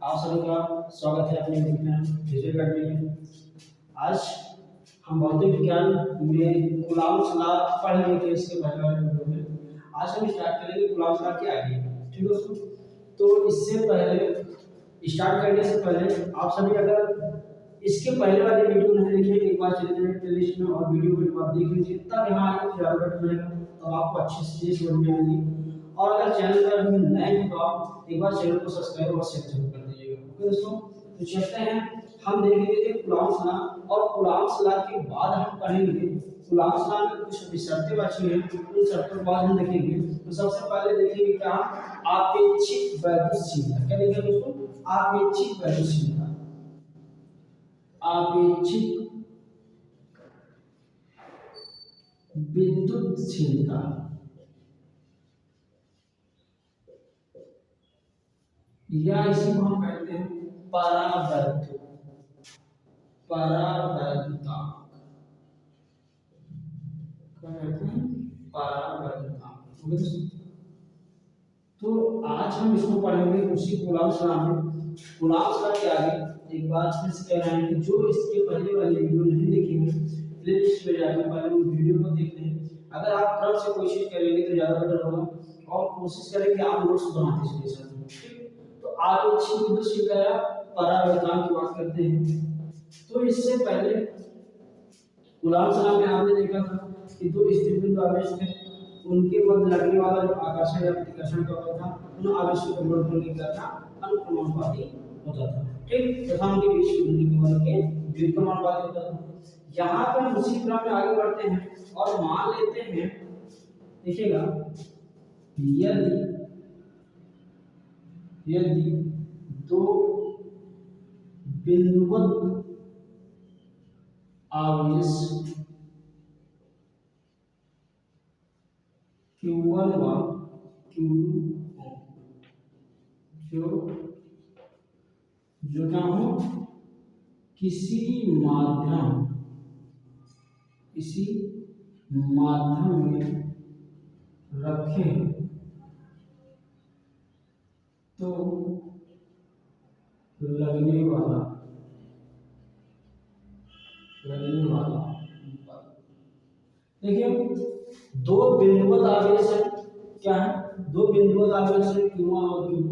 आप सभी का स्वागत है अपने यूट्यूब चैनल डिजिटल अकेडमी में। आज हम भौतिक विज्ञान में कूलॉम्स लॉ पढ़ लिए थे इसके पहले वाले वीडियो में। आज हम स्टार्ट करेंगे कूलॉम्स लॉ के आगे। ठीक है दोस्तों, तो इससे पहले स्टार्ट करने से पहले आप सभी अगर इसके पहले वाले वीडियो नहीं देखे एक बार चले जाइए प्लेलिस्ट में और वीडियो को एक बार देख लीजिए, तब यहाँ आगे ज़्यादा बेटर रहेगा, तब आपको अच्छे से चीज़ समझ में आएगी। और अगर चैनल पर अभी नए हैं तो आप एक बार चैनल को सब्सक्राइब और शेयर जरूर कर दीजिएगा। ओके दोस्तों, तो चलते हैं। हम देखेंगे कि कूलॉम्स लॉ और कूलॉम्स लॉ के बाद हम पढ़ेंगे कूलॉम्स लॉ में कुछ शर्तें बची हैं, उन शर्तों के बाद हम देखेंगे। तो सबसे पहले देखेंगे क्या, आपेक्षिक वैद्युतशीलता। क्या देखेंगे दोस्तों? आपेक्षिक वैद्युतशीलता। आपेक्षिक विद्युतशीलता या इसी को हम कहते हैं परावैद्युत, परावैद्युता। क्या कहते हैं? परावैद्युता। तो आज हम इसको पढ़ेंगे उसी कूलॉम्स लॉ में। कूलॉम्स लॉ के आगे एक बात फिर से कह रहे हैं कि जो इसके पहले वाली वीडियो नहीं देखी है प्लेलिस्ट में जाकर पहले उस वीडियो को देख लें। अगर आप क्रम से कोशिश करेंगे तो ज़्यादा बेटर होगा, और कोशिश करें कि आप नोट्स बनाते चलिए सर। तो आपेक्षिक विद्युतशीलता या परावैद्युता की बात करते हैं। तो इससे पहले कूलॉम्स लॉ में आपने देखा था कि दो स्थिर बिंदु आवेश थे, उनके मध्य लगने वाला जो आकर्षण या प्रतिकर्षण का बल था उन आवेशों का गुणनफल क्या था? अनुक्रमानुपाती होता था। ठीक, तथा उनके बीच की दूरी के बल के व्युत्क्रमानुपाती होता था। यहाँ पे हम उसी क्रम में आगे बढ़ते हैं और मान लेते हैं, देखिएगा, यदि दो बिंदुवत आवेश Q1 व Q2 जो क्या हो किसी माध्यम में रखे तो लगने वाला देखिए, दो बिंदुवत आवेश है। क्या है? दो बिंदुवत आवेश है Q1 और Q2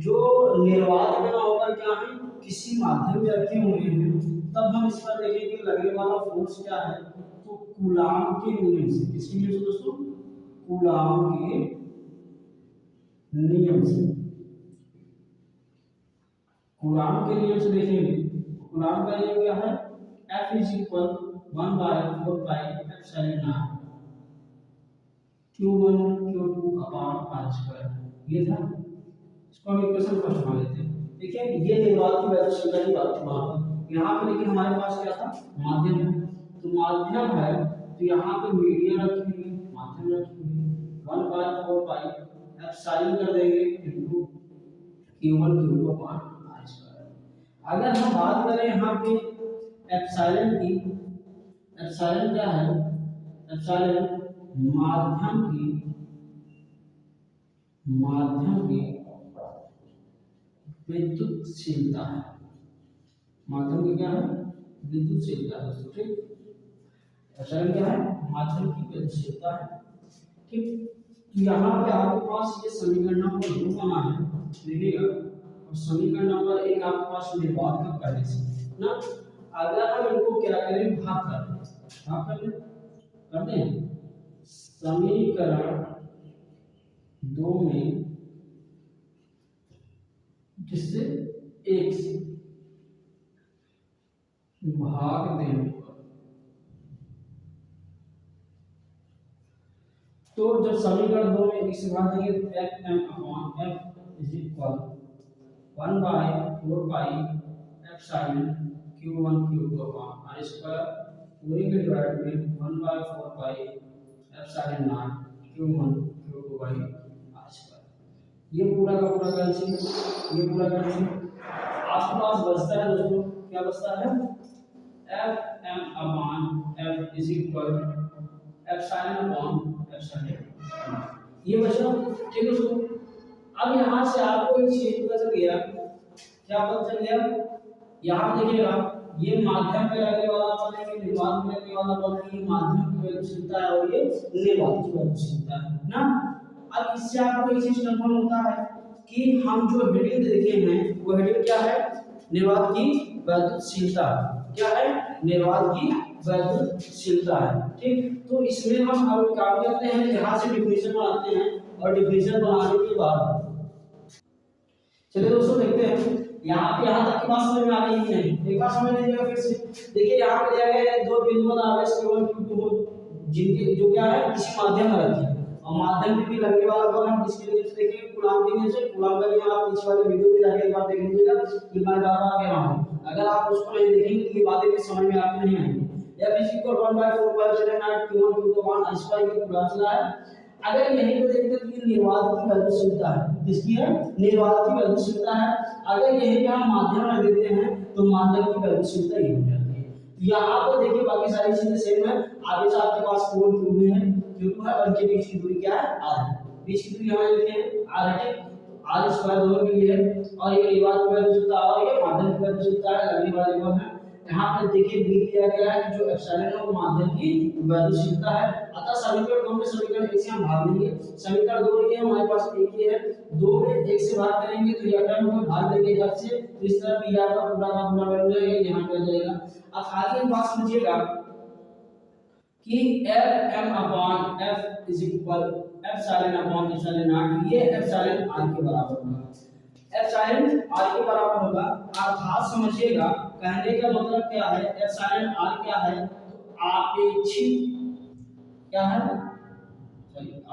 जो निर्वात में होकर क्या है किसी माध्यम में रखे हुए हैं। तब हम इस पर देखेंगे लगने वाला फोर्स क्या है, तो कूलॉम के नियम से। किसके नियम से दोस्तों? कूलॉम के नियम से। कूलॉम के नियम से देखेंगे, कूलॉम का नियम क्या है? F = 1/4πε0 Q1 Q2/r²। ये था, इसको हम इक्वेशन फर्स्ट मान लेते हैं। देखिए, ये निर्वात की वैद्युतशीलता की बात थी वहां पर। यहाँ पे लेकिन हमारे पास क्या था? माध्यम है। तो माध्यम है तो यहाँ पे मीडियम रखी हुई है, माध्यम रखी हुई है। 1/4π एप्सिलॉन कर देंगे इनटू Q1 Q2/r²। अगर हम बात करें यहाँ पे एप्सिलॉन की, एप्सिलॉन क्या है? एप्सिलॉन माध्यम की विद्युतशीलता है। माध्यम की क्या है? विद्युतशीलता है दोस्तों। ठीक, एप्सिलॉन क्या है? माध्यम की विद्युतशीलता है। ठीक, तो यहाँ पे आपके पास ये समीकरण नंबर 2 बना है, देखिएगा, और समीकरण नंबर 1 आपके पास निर्वात का पहले से ना। अगर हम इनको क्या करें, भाग कर दें समीकरण 2 में, जिससे 1 से भाग देने पर, तो जब समीकरण 2 में 1 से भाग देंगे तो F/F = 1/4πε Q1 Q2/r² पूरे के डिवाइड में 1/4πε0 Q1 Q2/r²। ये पूरा का पूरा कैंसिल, ये पूरा कैंसिल। आपके पास बचता है दोस्तों, क्या बचता है? F/F epsilon/epsilon। ये बचा। ठीक है दोस्तों, अब यहाँ से आपको एक चीज पता चल गया क्या पता चल गया? यहाँ पे देखिएगा ये माध्यम पे लगने वाला बल है, ये निर्वात में लगने वाला बल है, ये माध्यम की गतिशीलता है और ये निर्वात की गतिशीलता है ना। अब इससे आपको एक चीज कंफर्म होता है कि हम जो हेडिंग देखे हैं वो हेडिंग क्या है? निर्वात की गतिशीलता। क्या है? निर्वात की गतिशीलता है। ठीक, तो इसमें हम अब काम करते हैं, यहाँ से डिफिनेशन बनाते हैं और डिफिनेशन बनाने के बाद चलिए दोस्तों देखते हैं यहाँ तक की बात समझ में आ गई कि नहीं। एक बार समझ लीजिएगा फिर से। देखिए यहाँ पे दिया गया है दो बिंदुओं आवेश Q1 Q2 हो, जिनके जो क्या है किसी माध्यम में रखी है और माध्यम पे भी लगने वाला बल हम किसके लिए देखिए कूलाम के लिए से। कूलाम का नियम आप पीछे वाले वीडियो में जाके एक बार देख लीजिएगा कि मैं बार बार कह रहा हूँ, अगर आप उसको नहीं देखेंगे तो ये बातें भी समझ में आपको नहीं आएंगी। F is equal 1/4 Q1 Q2 1 इसका ये कूलाम चला है। अगर यहीं पे देखते तो ये निर्वात की गतिशीलता है, किसकी है? निर्वात की गतिशीलता है। अगर यहीं पे हम माध्यम रख देते हैं तो माध्यम की गतिशीलता ये हो जाती है। तो यहाँ पर देखिए बाकी सारी चीजें सेम है। आगे से आपके पास कोण Q है, Q2 है और इनके बीच की दूरी क्या है? R है। बीच की दूरी हमारे लिखे हैं R है, R स्क्वायर दोनों के लिए है और ये निर्वात की गतिशीलता और ये माध्यम की गतिशीलता है, लगने वाले बल है। यहाँ पे देखिए दी दिया गया है कि जो एप्सिलॉन है वो माध्यम की गतिशीलता है। अतः समीकरण 2 में समीकरण 1 से हम भाग देंगे। समीकरण 2 ये हमारे पास एक ही है, 2 में 1 से भाग करेंगे तो ये टर्म को भाग देंगे जब से, तो इस तरफ ये आपका पूरा का पूरा बन जाएगा, यहाँ पे आ जाएगा। अब आगे की बात समझिएगा कि F is equal epsilon upon epsilon not, ये एप्सिलॉन r के बराबर होगा। एप्सिलॉन r के बराबर होगा, अर्थात समझिएगा कहने का मतलब क्या है, एप्सिलॉन r क्या है? तो आपेक्षिक क्या है?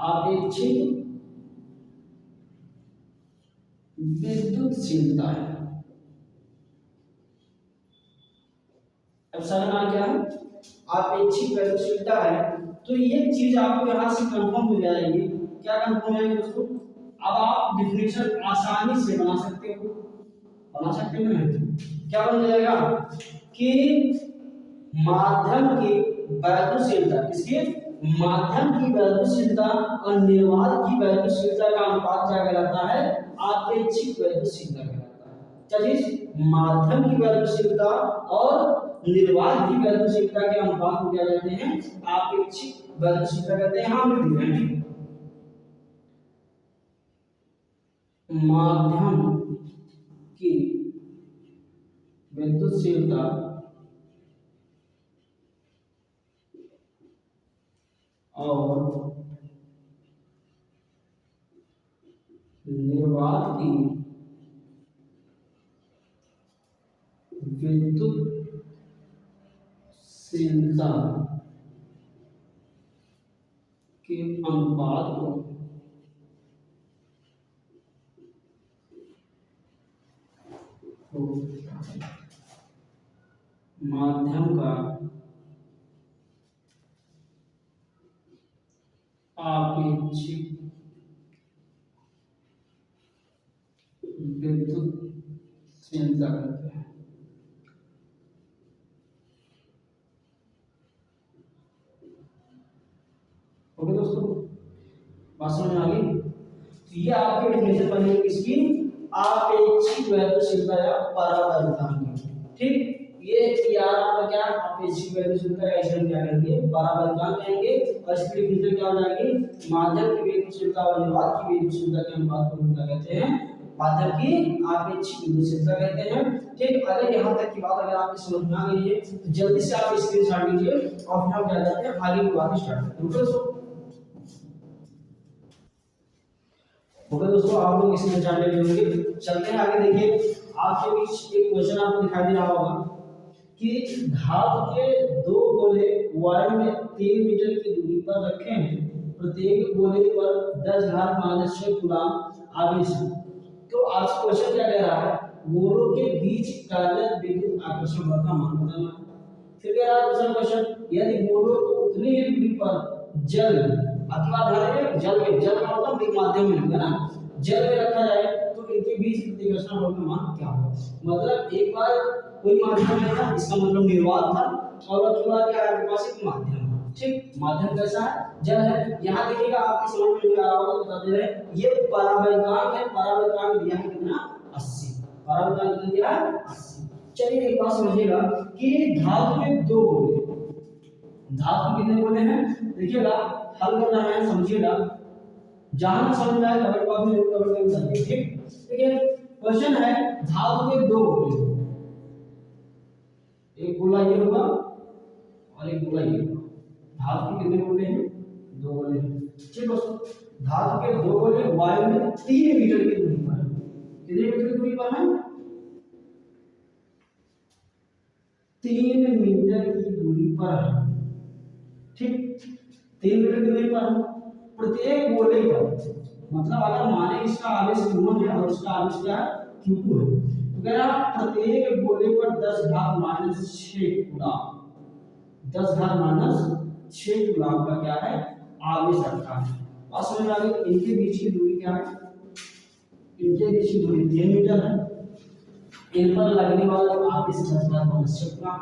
आपेक्षिक विद्युतशीलता है। एप्सिलॉन r क्या है? आपेक्षिक विद्युतशीलता है। तो ये चीज आपको यहां से कंफर्म हो जाएगी। क्या कंफर्म है दोस्तों? अब आप डिफिनेशन आसानी से बना सकते हो, बना सकते हो ना? क्या बन जाएगा कि माध्यम की वैद्युतशीलता, किसकी? माध्यम की वैद्युतशीलता और निर्वात की वैद्युतशीलता का अनुपात क्या कहलाता है? आपेक्षिक वैद्युतशीलता कहलाता है। क्या चीज? माध्यम की वैद्युतशीलता और निर्वात की वैद्युतशीलता के अनुपात को क्या कहते हैं? आपेक्षिक वैद्युतशीलता कहते हैं। हाँ मिल माध्यम की विद्युतशीलता और निर्वात की विद्युतशीलता के अनुपात को माध्यम का आपेक्षिक विद्युतशीलता कहते हैं। ओके दोस्तों, बात समझ में आ गई? तो ये आपके डेफिनेशन बनेगी किसकी? आपेक्षिक वैद्युतशीलता या परावैद्युतांक की। ठीक, ये यार आपका क्या आपेक्षिक वैद्युतशीलता है, ऐसे हम क्या कहेंगे? परावैद्युतांक कहेंगे। और इसकी डेफिनेशन क्या हो जाएगी? माध्यम की वैद्युतशीलता और निर्वात की वैद्युतशीलता के अनुपात को हम क्या कहते हैं? माध्यम की आपेक्षिक वैद्युतशीलता कहते हैं। ठीक, अगर यहाँ तक की बात अगर आपकी समझ में आ गई है तो जल्दी से आप स्क्रीनशॉट लीजिए और फिर हम क्या करते हैं आगे की बात स्टार्ट करते हैं। दोस्तों ओके दोस्तों, आप लोग इसमें जान ले होंगे। चलते हैं आगे। देखिए आपके बीच एक क्वेश्चन आपको दिखाई दे रहा होगा कि धातु के दो गोले वायु में 3 मीटर की दूरी पर रखे हैं, प्रत्येक गोले पर 10⁻⁻⁶ कूलाम आवेश है। तो आज क्वेश्चन क्या कह रहा है? गोलों के बीच कार्यरत विद्युत आकर्षण बल का मान बताना है। फिर कह रहा है दूसरा क्वेश्चन, यदि गोलों को उतनी ही दूरी पर जल, आपकी बात ध्यान रखिए, जल का मतलब एक माध्यम में है ना, जल में रखा जाए तो इनके बीच प्रतिकर्षण बल का मान क्या होगा? मतलब एक बार कोई माध्यम है ना, इसका मतलब निर्वात था और उसके बाद क्या है आपके पास? एक माध्यम। ठीक, माध्यम कैसा है? जल है। यहाँ देखिएगा आपकी समझ में आ रहा होगा, बता दे रहे हैं ये परावैद्युतांक है। परावैद्युतांक दिया है कितना? 80। 12 का निकल गया 80। चलिए एक बात समझिएगा कि धातु के दो गोले, धातु कितने गोले हैं देखिएगा, हल करना है समझिएगा, जहां ना समझ में आए कमेंट बॉक्स में जरूर कमेंट करके बताइए। ठीक देखिए क्वेश्चन है धातु के दो गोले, एक गोला ये होगा और एक गोला ये होगा। धातु के कितने गोले हैं, दो गोले हैं। ठीक दोस्तों, धातु के दो गोले वायु में 3 मीटर की दूरी पर है। कितने मीटर की दूरी पर है, 3 मीटर की दूरी पर है। ठीक 3 मीटर की दूरी पर है। प्रत्येक गोले पर मतलब अगर माने इसका आवेश q1 है और इसका आवेश क्या है q2 है, तो कह रहा प्रत्येक गोले पर 10⁻6 कूलम, 10⁻6 कूलम का क्या है आवेश रखा है। बात समझ में आ गई। इनके बीच की दूरी क्या है, इनके बीच की दूरी 3 मीटर है। इन पर लगने वाला आवेश 10⁻6 कूलम,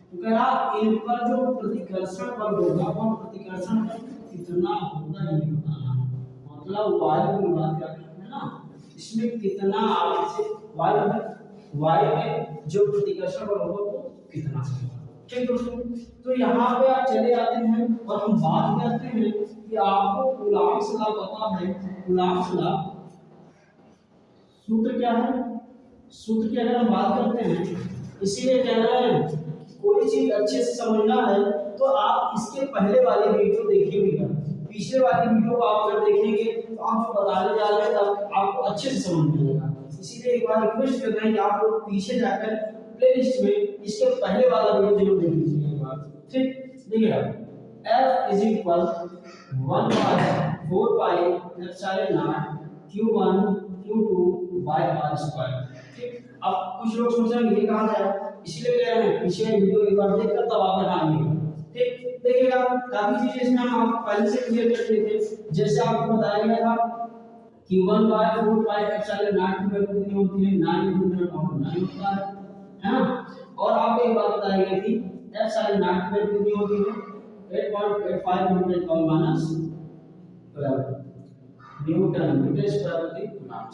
तो कह रहा इन पर जो प्रतिकर्षण बल होगा वो प्रतिकर्षण बल कितना होगा ये बताना है। मतलब वायु की बात कर रहे हैं ना, इसमें कितना आवेश वायु में जो प्रतिकर्षण बल होगा वो कितना होगा। ठीक दोस्तों, तो यहाँ पे आप चले जाते हैं और हम बात करते हैं कि आपको कूलॉम्स लॉ पता है। कूलॉम्स लॉ सूत्र क्या है, सूत्र की अगर हम बात करते हैं, इसीलिए कह रहे हैं कोई चीज अच्छे से समझना है तो आप इसके पहले वाली वीडियो देखिएगा, पिछले वाली वीडियो को आप अगर देखेंगे तो आप जो बताने जा रहे हैं तब आपको अच्छे से समझ में आएगा। इसीलिए एक बार रिक्वेस्ट कर रहे हैं कि आप लोग पीछे जाकर प्लेलिस्ट में इसके पहले वाला वीडियो जरूर देख लीजिए एक बार। ठीक देखिएगा, F is equal 1/4 pi epsilon naught Q1 Q2 by R square. ठीक अब कुछ लोग सोचेंगे ये कहां जाए, इसलिए कह रहे हैं पीछे वीडियो एक बार देखकर तब आप बनाइएगा। ठीक देखिएगा काफी चीजें इसमें हम आपको पहले से क्लियर कर दिए थे। जैसे आपको बताया गया था कि 1/4 पाई एप्सिलॉन नॉट की वैल्यू कितनी होती है 9 होता है ना। और आपको एक बात बताई गई थी एप्सिलॉन नॉट की वैल्यू कितनी होती है 8.85 न्यूटन पर माइनस 12 न्यूटन मीटर स्क्वायर प्रति कूलम।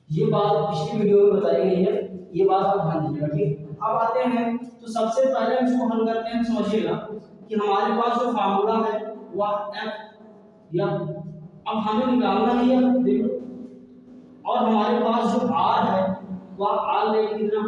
ये बात पिछली वीडियो में बताई गई है, ये बात आप ध्यान दीजिएगा। ठीक अब आते हैं तो सबसे पहले हम इसको हल करते हैं। समझिएगा कि हमारे पास जो फार्मूला है वह F या अब हमें निकालना ही है देखो, और हमारे पास जो R है वह R लेट कितना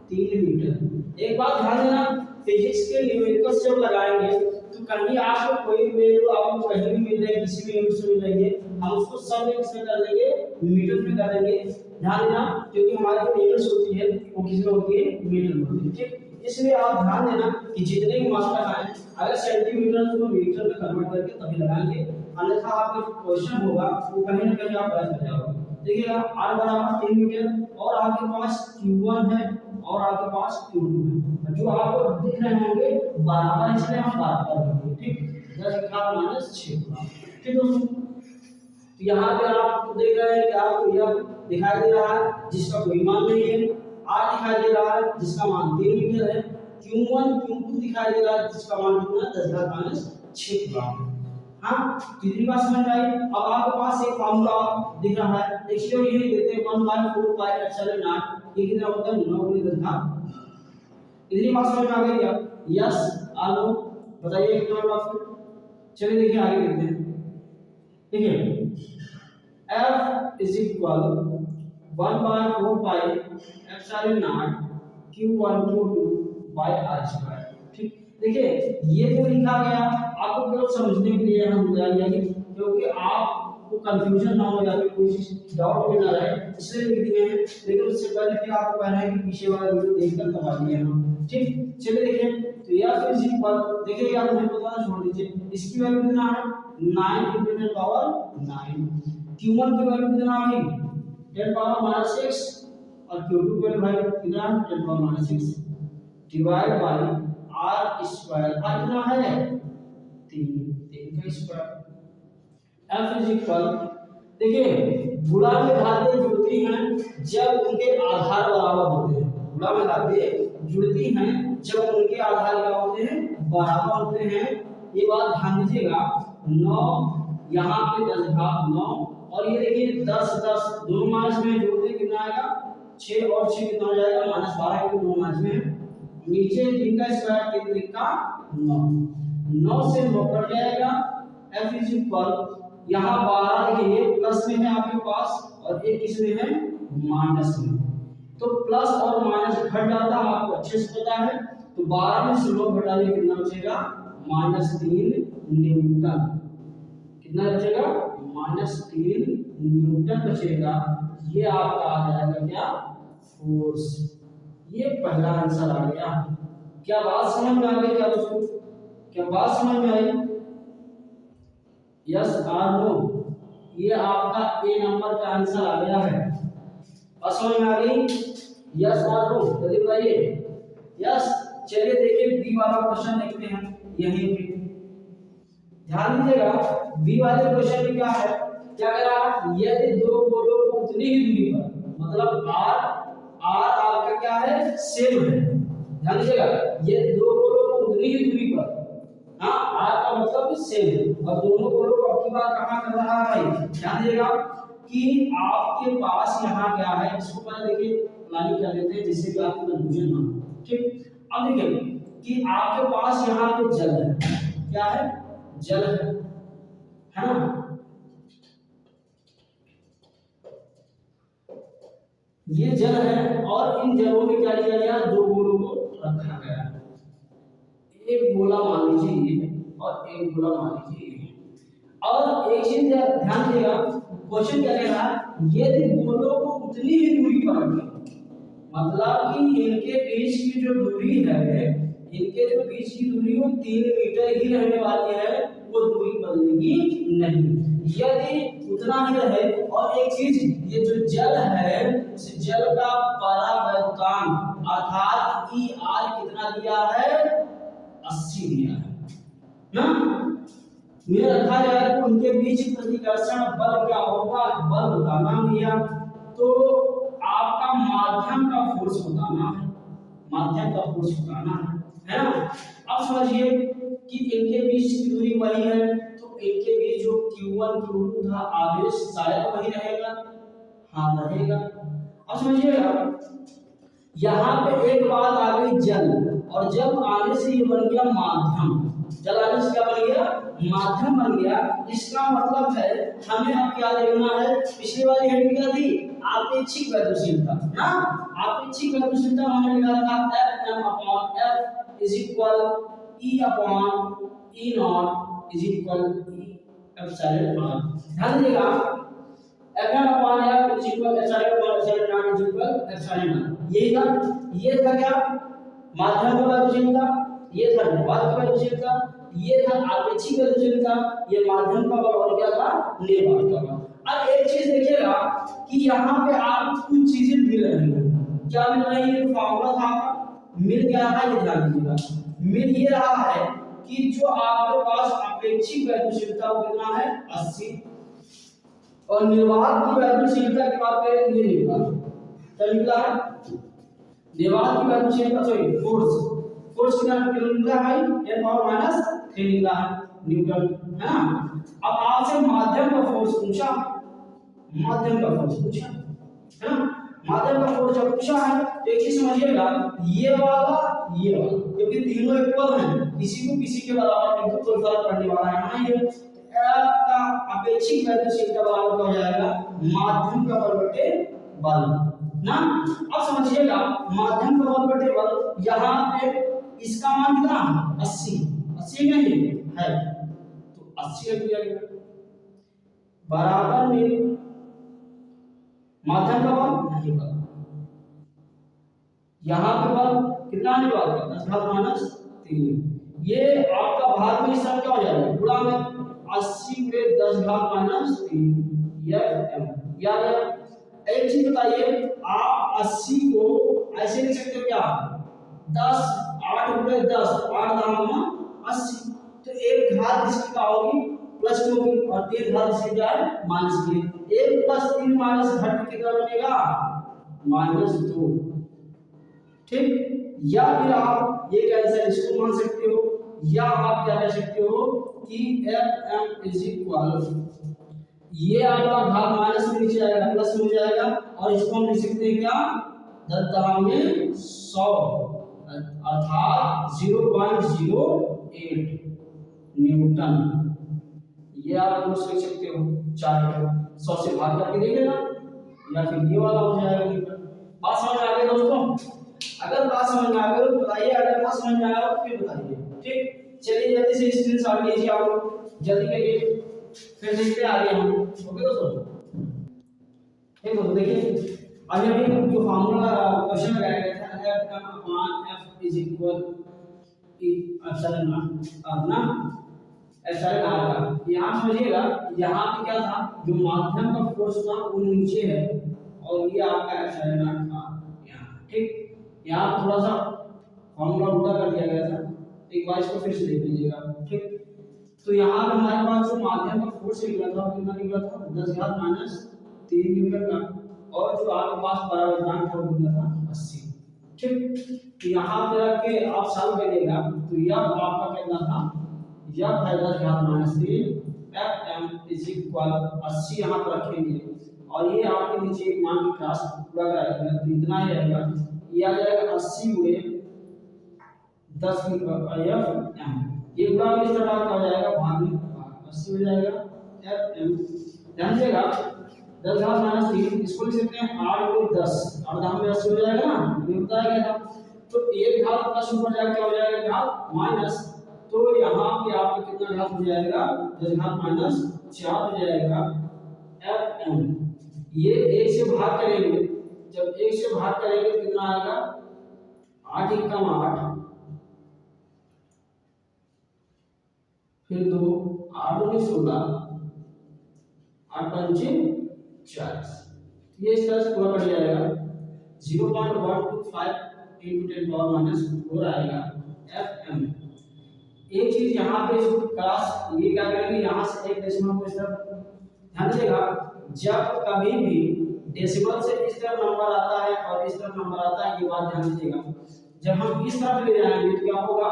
3 मीटर। एक बात ध्यान देना, फिजिक्स के न्यूमेरिकल्स जब लगाएंगे तो कहीं आपको कोई वैल्यू आपको कहीं भी मिल रही है, किसी भी यूनिट से मिल रही है, हम उसको सब किसमें कर देंगे मीटर में कर देंगे। ध्यान देना क्योंकि हमारी जो यूनिट्स होती है वो किस में होती है मीटर में होती है। ठीक इसलिए आप ध्यान देना कि जितने भी मात्रा आए अगर सेंटीमीटर को मीटर में कन्वर्ट करके तभी लगाएंगे, अन्यथा आपका जो क्वेश्चन होगा वो कहीं ना कहीं आप गलत कर जाओगे। देखिएगा R बराबर 3 मीटर और आपके पास Q1 है और आपके पास Q2 है, जो आपको दिख रहे होंगे बराबर, इसलिए हम बराबर लिखेंगे। ठीक 10⁻6। ठीक दोस्तों, तो यहाँ पे आप देख रहे हैं कि आपको यह दिखाई दे रहा है जिसका कोई मान नहीं है, R दिखाई दे रहा है जिसका मान 3 मीटर है, Q1 Q2 दिखाई दे रहा है जिसका मान कितना 10⁻6 कूलम। हाँ कितनी बात समझ आई। अब आपके पास एक फार्मूला दिख रहा है, देखिए ये देते हैं 1/4 पाई एप्सिलॉन नॉट, ये कितना होता है 9 इतनी बात समझ में आ गई क्या? यस आलो बताइए कमेंट बॉक्स में। चलिए देखिए आगे देखते हैं। देखिए F is equal 1/4 pi epsilon naught Q1 Q2 by R square. ठीक देखिए ये जो लिखा गया आपको केवल समझने के लिए हम बता दिया क्योंकि आपको कंफ्यूजन ना हो या फिर कोई डाउट में ना रहे इसलिए लिख दिए हैं, लेकिन उससे पहले फिर आपको कहना है कि पीछे वाला वीडियो देखकर तब आइए हम। ठीक चलिए देखिए तो यह इज इक्वल देखिए यार मुझे पता छोड़ दीजिए, इसकी वैल्यू कितना है 9 × 10⁻9, Q1 की वैल्यू कितना आ गई 10⁻6 और Q2 की वैल्यू कितना 10⁻6 divide by R square. R कितना है 3 का स्क्वायर। F इज इक्वल देखिए गुणा में धातें जुड़ती हैं जब उनके आधार बराबर होते हैं, गुणा में धातें जुड़ती हैं जब उनके आधार क्या होते हैं बराबर होते हैं। ये बात ध्यान दीजिएगा 9 यहाँ पे 10⁻9 और ये देखिए 10 10 दोनों माइनस में जोड़ते कितना आएगा 6 और 6 कितना हो जाएगा -12 क्योंकि 9 माइनस में है। नीचे 3 का स्क्वायर 3 3 का 9, 9 से 9 कट जाएगा। f इज इक्वल यहाँ 12 देखिए प्लस में है आपके पास और एक किसमें है माइनस में, तो प्लस और माइनस घट जाता है आपको अच्छे से पता है। तो 12 में से 9 घटा दिए कितना बचेगा -3 न्यूटन। कितना बचेगा -3 न्यूटन बचेगा। ये आपका आ जाएगा क्या फोर्स। ये पहला आंसर आ गया। क्या बात समझ में आ गई क्या दोस्तों? क्या बात समझ में आई? यस और नो? ये आपका ए नंबर का आंसर आ गया है। बात समझ में आ गई? यस और नो जल्दी बताइए। यस चलिए देखिए बी वाला क्वेश्चन देखते हैं। यहीं पे ध्यान दीजिएगा, बी वाले क्वेश्चन में क्या है, क्या कह रहा है, यदि दो गोलों को उतनी ही दूरी पर, मतलब आर आपका क्या है सेम है। ध्यान दीजिएगा, ये दो गोलों को उतनी ही दूरी पर, हाँ आर का मतलब सेम है, और दोनों गोलों को आपकी बात कहां कर रहा है भाई? ध्यान दीजिएगा कि आपके पास यहाँ क्या है, इसको पहले देखिए प्लानिंग कर लेते हैं जिससे कि आपको कंफ्यूजन ना हो। ठीक, अब देखिए कि आपके पास यहाँ पे जल है, क्या है जल है ना। ये जल है और इन जलों में क्या किया गया, दो गोलों को रखा गया। एक गोला मान लीजिए ये और एक गोला मान लीजिए ये। और एक चीज ध्यान दीजिएगा, क्वेश्चन क्या कह रहा है, यदि गोलों को उतनी ही दूरी पर रखें, मतलब कि इनके बीच की जो दूरी है, इनके जो बीच की दूरी वो 3 मीटर ही रहने वाली है, वो दूरी बदलेगी नहीं। यदि उतना ही रहे, और एक चीज ये जो जल है उस जल का परावर्तन अर्थात ई आर कितना दिया है 80 दिया है ना। ये रखा जाए तो उनके बीच प्रतिकर्षण बल क्या होगा, बल बताना भैया। तो आपका माध्यम का फोर्स बताना है, माध्यम का फोर्स बताना है ना। अब समझिए कि इनके बीच की दूरी वही है, तो इनके बीच जो Q1 Q2 था आवेश शायद वही रहेगा, हाँ रहेगा। अब समझिएगा यहाँ पे एक बात आ गई जल, और जब आने से ये बन गया माध्यम, जल आने से क्या बन गया माध्यम बन गया। इसका मतलब है हमें अब क्या देखना है, पिछली वाली हेडिंग क्या थी, आपेक्षिक गतिशीलता ना। आपेक्षिक गतिशीलता हमने लिखा था Fm/F is equal E/E0 is equal epsilon r। ध्यान दीजिएगा Fm/F is equal epsilon is equal epsilon r। यही था, ये था क्या माध्यम का गतिशीलता, ये था निर्वात का गतिशीलता, ये था आपेक्षिक गतिशीलता, ये माध्यम का बल और क्या था निर्वात का बल। अब एक चीज देखिएगा कि यहाँ पे आप कुछ चीजें मिल रही हैं, क्या मिल रही है, फॉर्मूला था मिल क्या है, ये ध्यान दीजिएगा। मिल ये रहा है कि जो आपके पास आपेक्षिक गतिशीलता वो कितना है 80, और निर्वात की गतिशीलता की बात करें तो ये निकला, क्या निकला है निर्वात की गतिशीलता, सॉरी फोर्स कितना निकला है 10⁻³ निकला है न्यूटन, है ना। अब आपसे माध्यम का फोर्स पूछा, माध्यम का फोर्स पूछा है ना। माध्यम का फोर्स जब पूछा है तो एक चीज समझिएगा, ये वाला क्योंकि तीनों इक्वल हैं, किसी को किसी के बराबर नहीं, तो कोई फर्क पड़ने वाला है ना। ये F का आपेक्षिक गतिशीलता बराबर हो जाएगा माध्यम का बल बटे बल ना। अब समझिएगा माध्यम का बल बटे बल, यहाँ पे इसका मान कितना 80 नहीं है, तो 80 रख दिया गया बराबर में माध्यम का बल नहीं बल, यहाँ पे बल कितना आने वाला है 10⁻³ ये आपका भाग में सब क्या हो जाएगा गुणा में 80 के 10⁻³ Fm। याद है एक चीज बताइए, आप 80 को ऐसे लिख सकते हो क्या 10 8 × 10 8⁻80, तो एक घात इसकी क्या होगी प्लस की होगी, और 3 घात इसकी क्या है माइनस की। 1 + 3 माइनस घट कितना बनेगा -2, ठीक। या फिर आप ये कैंसर इसको मान सकते हो, या आप क्या कह सकते हो कि Fm इज इक्वल ये आपका भाग माइनस में नीचे जाएगा प्लस में हो जाएगा, और इसको हम लिख सकते हैं क्या 10⁻100 अर्थात 0.08 न्यूटन। ये आप यूज कर सकते हो, चाहे 100 से भाग करके देख लेना या फिर ये वाला हो जाएगा न्यूटन। बात समझ में आ गई दोस्तों? अगर बात समझ में आ गई तो बताइए, अगर बात समझ में आया तो फिर बताइए। ठीक, चलिए जल्दी से स्क्रीनशॉट लीजिए आप लोग, जल्दी करिए, फिर देखते हैं आगे हम। ओके दोस्तों, ठीक दोस्तों देखिए अभी अभी जो फार्मूला क्वेश्चन लगाया गया था F upon F is equal epsilon not ना, एप्सिलॉन आर का। यहाँ समझिएगा, यहाँ पे क्या था, जो माध्यम का फोर्स था वो नीचे है और ये आपका एप्सिलॉन नॉट था यहाँ। ठीक, यहाँ थोड़ा सा फार्मूला उल्टा कर दिया गया था, एक बार इसको फिर से देख लीजिएगा। ठीक, तो यहाँ पे हमारे पास जो माध्यम का फोर्स निकला था वो कितना निकला था, 10⁻³ न्यूटन का, और जो आपके पास परावर्तनांक था वो कितना था, 80। ठीक, तो यहाँ पे रख के आप सॉल्व करिएगा तो यह आपका कितना था, यह है 10⁻³ Fm इज इक्वल 80 यहाँ पर रखेंगे और ये आपके नीचे एक मान की क्लास पूरा कराएंगे तो इतना ही रहेगा, ये आ जाएगा 80 हुए 10 की Fm, ये पूरा इस तरह का हो जाएगा, भाग में 80 हो जाएगा Fm। ध्यान देगा 10⁻³ इसको लिख सकते हैं 8 × 10, 8 में 80 हो जाएगा ना, ये बताया गया था। तो एक घात प्लस ऊपर जाके क्या हो जाएगा, घात माइनस, तो यहाँ पे आपका कितना घात हो जाएगा, 10⁻⁴ हो जाएगा Fm। ये 1 से भाग करेंगे, जब 1 से भाग करेंगे तो कितना आएगा, 8 × 8 फिर 2 8 × 16 8 × 5 40, ये इस तरह से पूरा कट जाएगा, 0.125 × 10⁻⁴ आएगा Fm। एक चीज यहाँ पे इसको क्लास ये क्या करेंगे, यहाँ से एक डेसिमल को इस तरफ, ध्यान दीजिएगा जब कभी भी डेसिमल से इस तरफ नंबर आता है और इस तरफ नंबर आता है, ये बात ध्यान दीजिएगा, जब हम इस तरफ ले जाएंगे तो क्या होगा,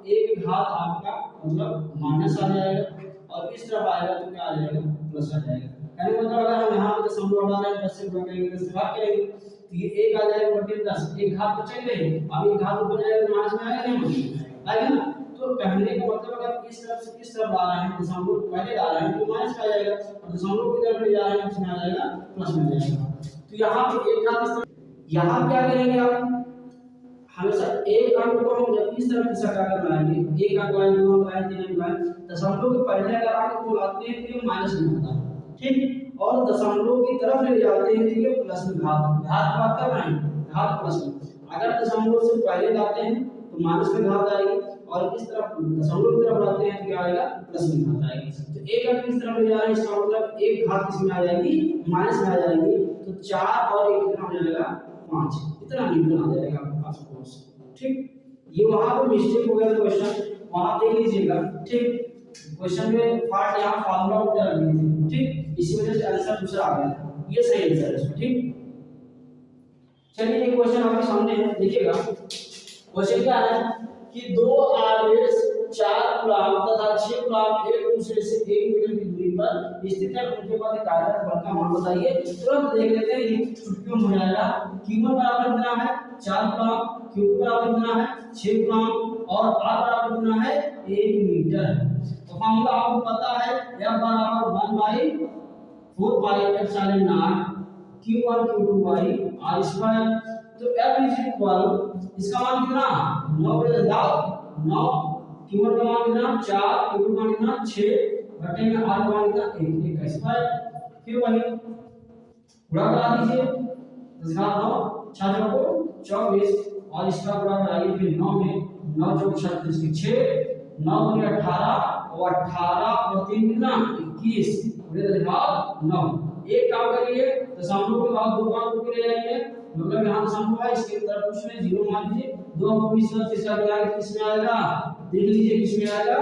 एक घात आपका मतलब माइनस आ जाएगा और इस तरफ आएगा तो क्या आ जाएगा, प्लस आ जाएगा। यानी मतलब अगर हम यहाँ पे दशमलव हटा रहे हैं 10 से गुणा करेंगे 10 से भाग करेंगे तो ये 1 आ जाएगा बटे 10, एक घात बचेगा ही, अब एक घात ऊपर जाएगा तो माइनस में आएगा नहीं आएगा ना। तो कहने का मतलब अगर इस तरफ से इस तरफ ला रहे हैं, दशमलव पहले ला रहे हैं तो माइनस में आ जाएगा और दशमलव की तरफ ले जा रहे हैं इसमें आ जाएगा प्लस में आ जाएगा। तो यहाँ पे एक घात इस तरफ, यहाँ क्या करेंगे आप, हमेशा एक अंक को हम जब इस तरफ खिसका कर लाएंगे, एक अंक लाएंगे, दो अंक लाएंगे, तीन अंक लाएंगे, दशमलव के पहले अगर अंक को लाते हैं तो ये माइनस में होता है। ठीक, और दशमलव की तरफ ले जाते हैं तो ये प्लस में, घात बात कर रहे हैं, घात प्लस में। अगर दशमलव से पहले लाते हैं तो माइनस में घात आएगी और इस तरफ दशमलव की तरफ लाते हैं तो क्या आएगा, प्लस में घात आएगी। तो एक अंक इस तरफ ले जा रहे हैं, इसका मतलब एक घात किसमें आ जाएगी, माइनस में आ जाएगी, तो 4 और 1 कितना हो जाएगा, 5, इतना न्यूटन आ जाएगा आपके पास फोर्स। ठीक, ये वहां पे मिस्टेक हो गया था क्वेश्चन, वहां देख लीजिएगा। ठीक, क्वेश्चन में पार्ट यहाँ फार्मूला उल्टा रख दिए थे। ठीक, इसी वजह से आंसर दूसरा आ गया था, ये सही आंसर है इसमें। ठीक, चलिए एक क्वेश्चन आपके सामने है, देखिएगा क्वेश्चन क्या है कि दो आवेश 4 कूलम तथा 6 कूलम एक दूसरे से 1 मीटर की दूरी पर स्थित है, उनके पास कार्य बल का मान बताइए। तुरंत देख लेते हैं, ये चुटकियों में हो जाएगा। q1 बराबर कितना है, 4 कूलम, q2 बराबर कितना है, 6 कूलम और r बराबर कितना है, 1 मीटर। तो फॉर्मूला आपको पता है, f बराबर 1/4 pi epsilon naught q1 q2 by r square. तो f इज इक्वल, इसका मान कितना, 9 बटे 9, q1 का मान कितना 4, q2 का मान कितना 6 बटे में r का मान कितना 1 का स्क्वायर। फिर वही गुणा करा दीजिए, 10 घात 9 6 चौको 24 और इसका गुणा कराइए फिर 9 में, 9 चौक 36 के 6, 9 गुने 18 और 18 और 3 कितना 21 पूरे 10 घात 9। एक काम करिए, दशमलव के बाद 2 अंक ऊपर ले जाइए, मतलब यहाँ दशमलव है, इसके तरफ कुछ नहीं, 0 मान लीजिए। 2 अंक ऊपर से इसका गुणा किस में आएगा, देख लीजिए किस में आएगा,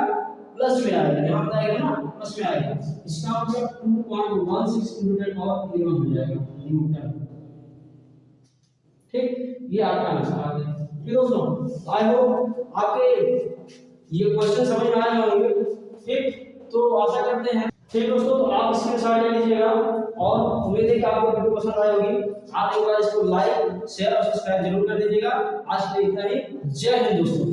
प्लस में आएगा। यहाँ बताएगा ना प्लस में आएगा, इसका मतलब 2.16 × 10⁻11 हो जाएगा न्यूटन। ठीक, ये आपका आंसर आ गया। ठीक दोस्तों, आई होप आपके ये क्वेश्चन समझ में आ गए होंगे। ठीक, तो आशा करते हैं ठीक दोस्तों, तो आप स्क्रीनशॉट ले लीजिएगा और उम्मीद है कि आपको वीडियो पसंद आई होगी। आप एक बार इसको लाइक शेयर और सब्सक्राइब जरूर कर दीजिएगा। आज के लिए इतना ही। जय हिंद दोस्तों।